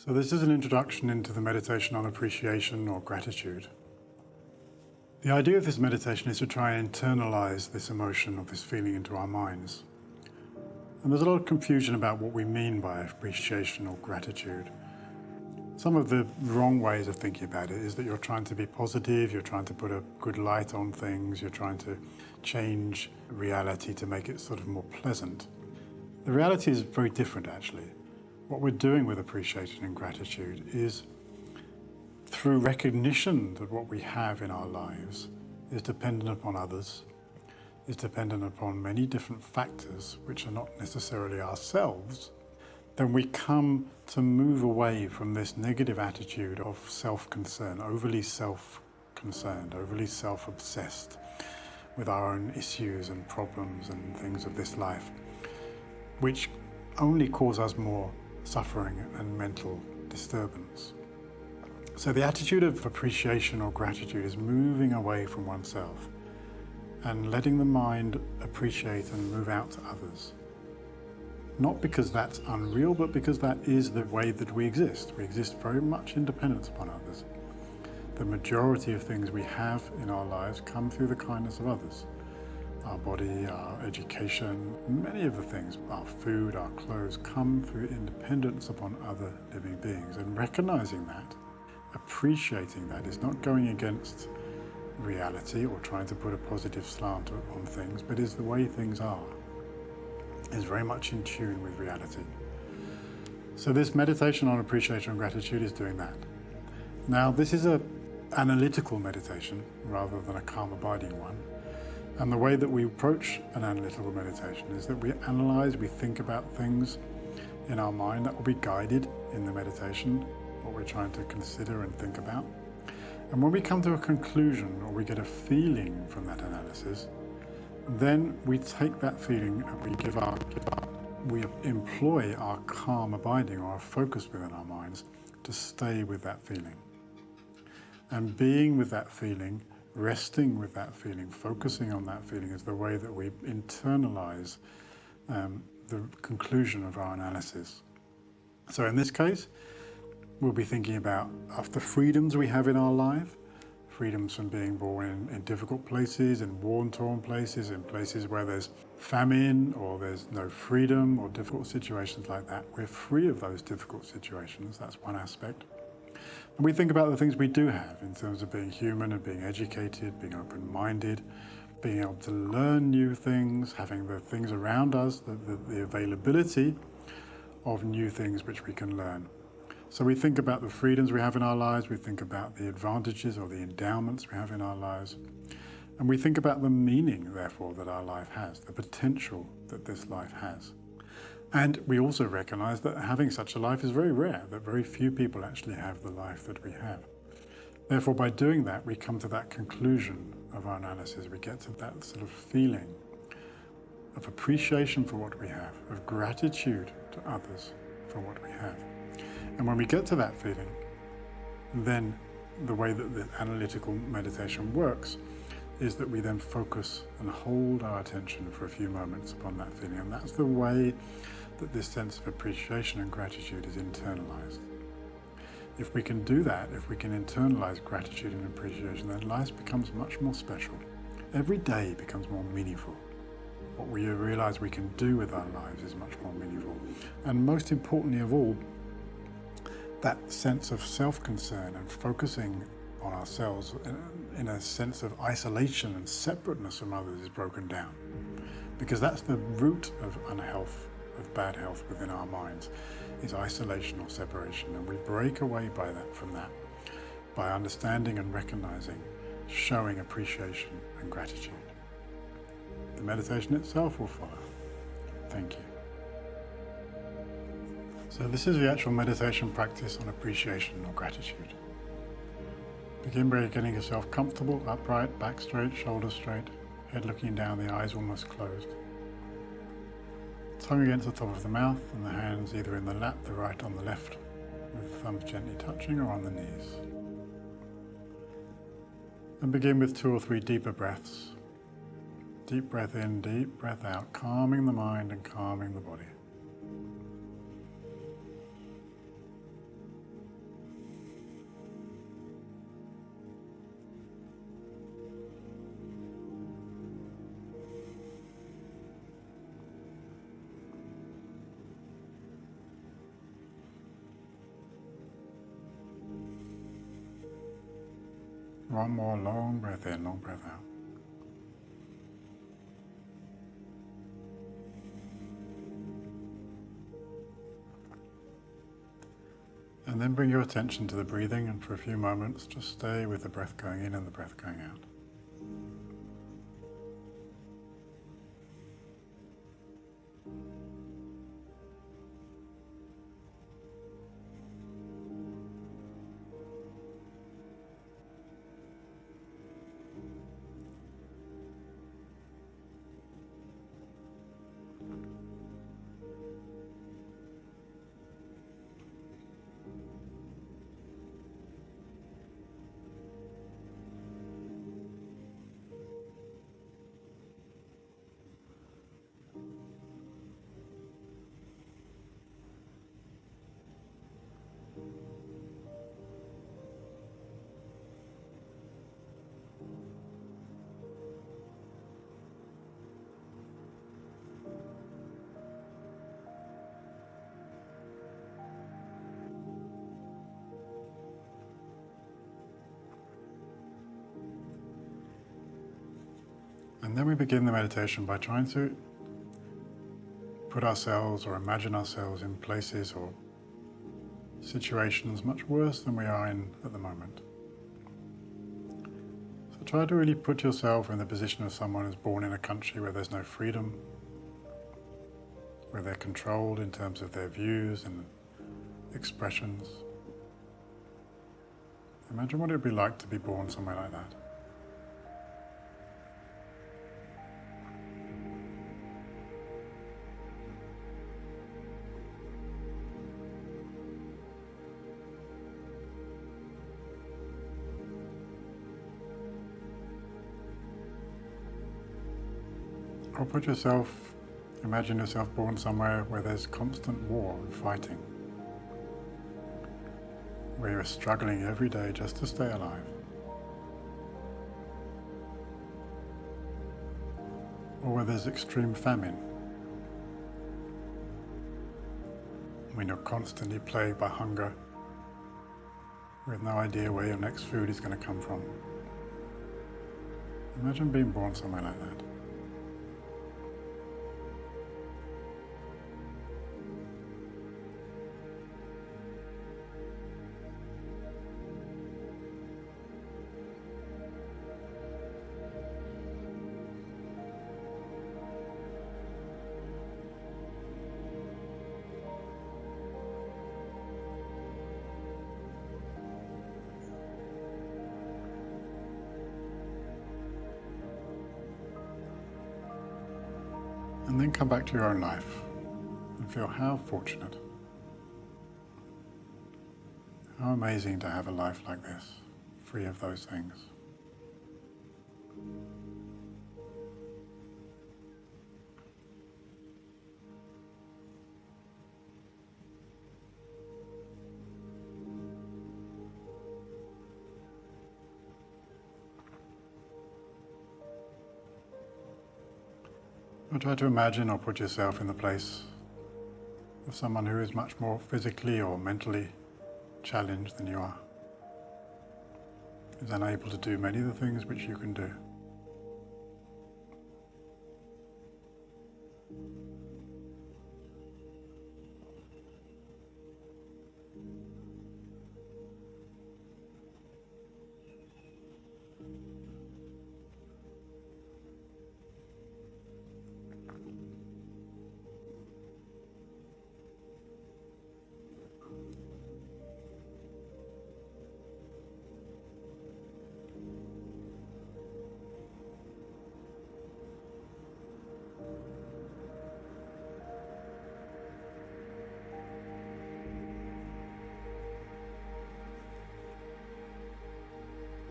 So this is an introduction into the meditation on appreciation or gratitude. The idea of this meditation is to try and internalize this emotion or this feeling into our minds. And there's a lot of confusion about what we mean by appreciation or gratitude. Some of the wrong ways of thinking about it is that you're trying to be positive, you're trying to put a good light on things, you're trying to change reality to make it sort of more pleasant. The reality is very different, actually. What we're doing with appreciation and gratitude is, through recognition that what we have in our lives is dependent upon others, is dependent upon many different factors which are not necessarily ourselves, then we come to move away from this negative attitude of self-concern, overly self-concerned, overly self-obsessed with our own issues and problems and things of this life, which only cause us more suffering and mental disturbance. So the attitude of appreciation or gratitude is moving away from oneself and letting the mind appreciate and move out to others. Not because that's unreal, but because that is the way that we exist. We exist very much in dependence upon others. The majority of things we have in our lives come through the kindness of others. Our body, our education, many of the things, our food, our clothes, come through independence upon other living beings. And recognizing that, appreciating that, is not going against reality or trying to put a positive slant on things, but is the way things are, is very much in tune with reality. So this meditation on appreciation and gratitude is doing that. Now, this is an analytical meditation rather than a calm abiding one. And the way that we approach an analytical meditation is that we analyze, we think about things in our mind that will be guided in the meditation, what we're trying to consider and think about. And when we come to a conclusion or we get a feeling from that analysis, then we take that feeling and we employ our calm abiding or our focus within our minds to stay with that feeling. And being with that feeling, resting with that feeling, focusing on that feeling is the way that we internalize the conclusion of our analysis. So in this case, we'll be thinking about the freedoms we have in our life, freedoms from being born in difficult places, in war-torn places, in places where there's famine or there's no freedom or difficult situations like that. We're free of those difficult situations. That's one aspect. And we think about the things we do have in terms of being human and being educated, being open-minded, being able to learn new things, having the things around us, the availability of new things which we can learn. So we think about the freedoms we have in our lives, we think about the advantages or the endowments we have in our lives, and we think about the meaning, therefore, that our life has, the potential that this life has. And we also recognize that having such a life is very rare, that very few people actually have the life that we have. Therefore, by doing that, we come to that conclusion of our analysis. We get to that sort of feeling of appreciation for what we have, of gratitude to others for what we have. And when we get to that feeling, then the way that the analytical meditation works is that we then focus and hold our attention for a few moments upon that feeling. And that's the way that this sense of appreciation and gratitude is internalized. If we can do that, if we can internalize gratitude and appreciation, then life becomes much more special. Every day becomes more meaningful. What we realize we can do with our lives is much more meaningful. And most importantly of all, that sense of self-concern and focusing on ourselves in a sense of isolation and separateness from others is broken down. Because that's the root of unhealth, of bad health within our minds, is isolation or separation. And we break away from that by understanding and recognizing, showing appreciation and gratitude. The meditation itself will follow. Thank you. So this is the actual meditation practice on appreciation or gratitude. Begin by getting yourself comfortable, upright, back straight, shoulders straight, head looking down, the eyes almost closed. Tongue against the top of the mouth and the hands either in the lap, the right on the left, with the thumbs gently touching or on the knees. And begin with 2 or 3 deeper breaths. Deep breath in, deep breath out, calming the mind and calming the body. One more long breath in, long breath out. And then bring your attention to the breathing, and for a few moments just stay with the breath going in and the breath going out. And then we begin the meditation by trying to put ourselves or imagine ourselves in places or situations much worse than we are in at the moment. So try to really put yourself in the position of someone who's born in a country where there's no freedom, where they're controlled in terms of their views and expressions. Imagine what it would be like to be born somewhere like that. Or imagine yourself born somewhere where there's constant war and fighting, where you're struggling every day just to stay alive. Or where there's extreme famine, when you're constantly plagued by hunger, with no idea where your next food is going to come from. Imagine being born somewhere like that. And then come back to your own life and feel how fortunate, how amazing to have a life like this, free of those things. Or try to imagine or put yourself in the place of someone who is much more physically or mentally challenged than you are, is unable to do many of the things which you can do.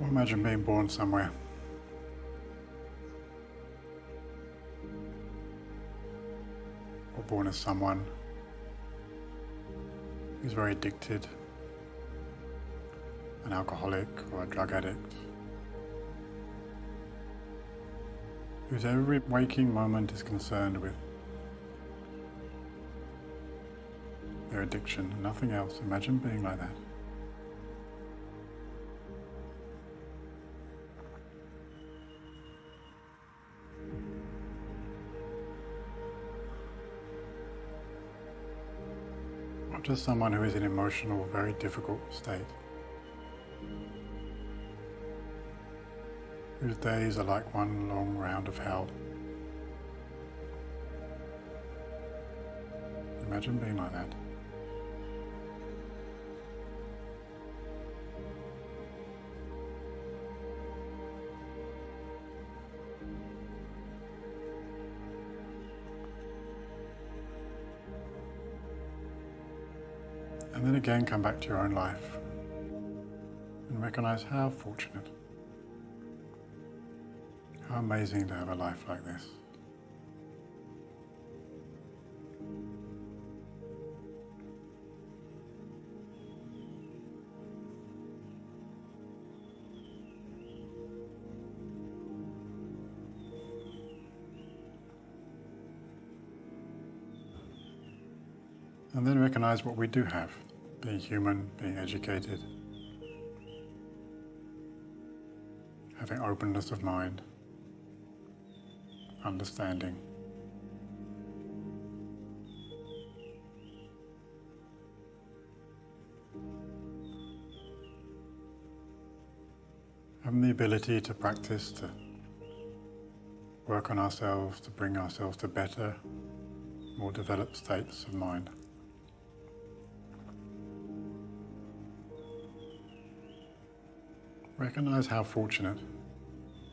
Or imagine being born somewhere or born as someone who's very addicted, an alcoholic or a drug addict, whose every waking moment is concerned with their addiction and nothing else. Imagine being like that. just someone who is in emotional, very difficult state, whose days are like one long round of hell. Imagine being like that. And then again, come back to your own life and recognize how fortunate, how amazing to have a life like this. And then recognize what we do have, being human, being educated, having openness of mind, understanding. Having the ability to practice, to work on ourselves, to bring ourselves to better, more developed states of mind. Recognize how fortunate,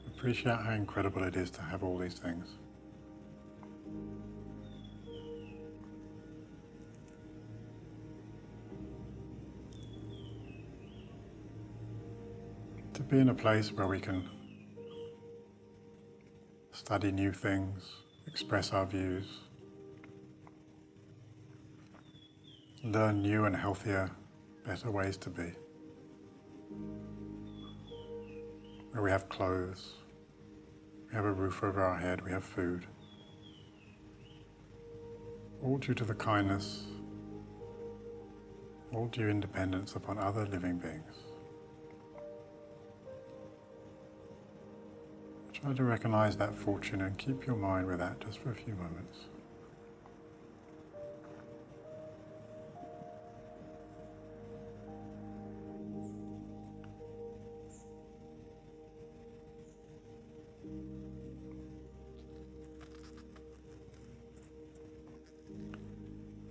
appreciate how incredible it is to have all these things. To be in a place where we can study new things, express our views, learn new and healthier, better ways to be. Where we have clothes, we have a roof over our head, we have food. All due to the kindness, all due independence upon other living beings. Try to recognize that fortune and keep your mind with that just for a few moments.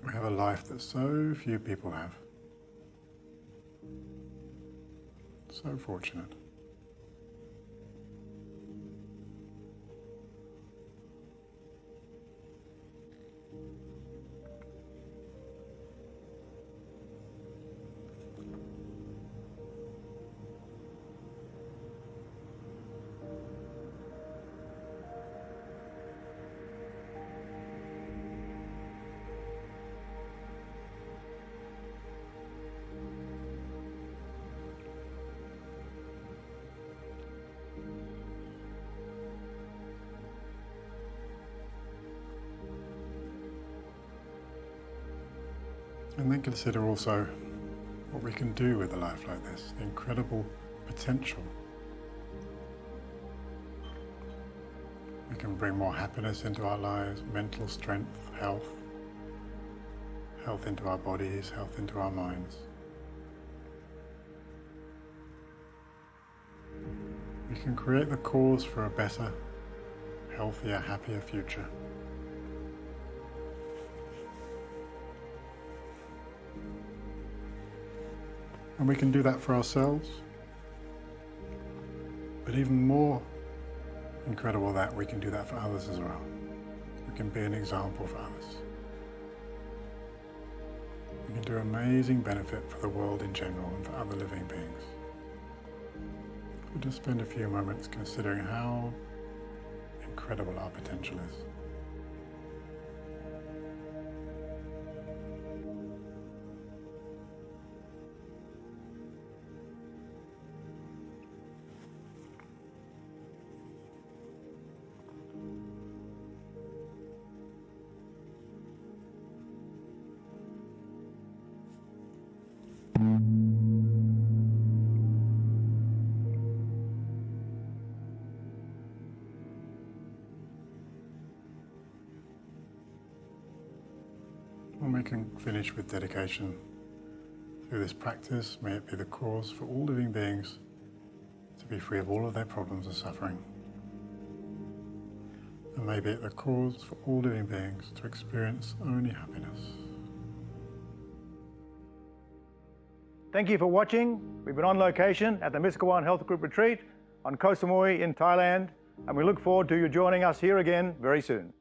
We have a life that so few people have. So fortunate. And then consider also what we can do with a life like this, the incredible potential. We can bring more happiness into our lives, mental strength, health into our bodies, health into our minds. We can create the cause for a better, healthier, happier future. And we can do that for ourselves. But even more incredible that we can do that for others as well. We can be an example for others. We can do amazing benefit for the world in general and for other living beings. We'll just spend a few moments considering how incredible our potential is. and we can finish with dedication. Through this practice, may it be the cause for all living beings to be free of all of their problems and suffering. And may it be the cause for all living beings to experience only happiness. Thank you for watching. We've been on location at the Miskawaan Health Group Retreat on Koh Samui in Thailand, and we look forward to you joining us here again very soon.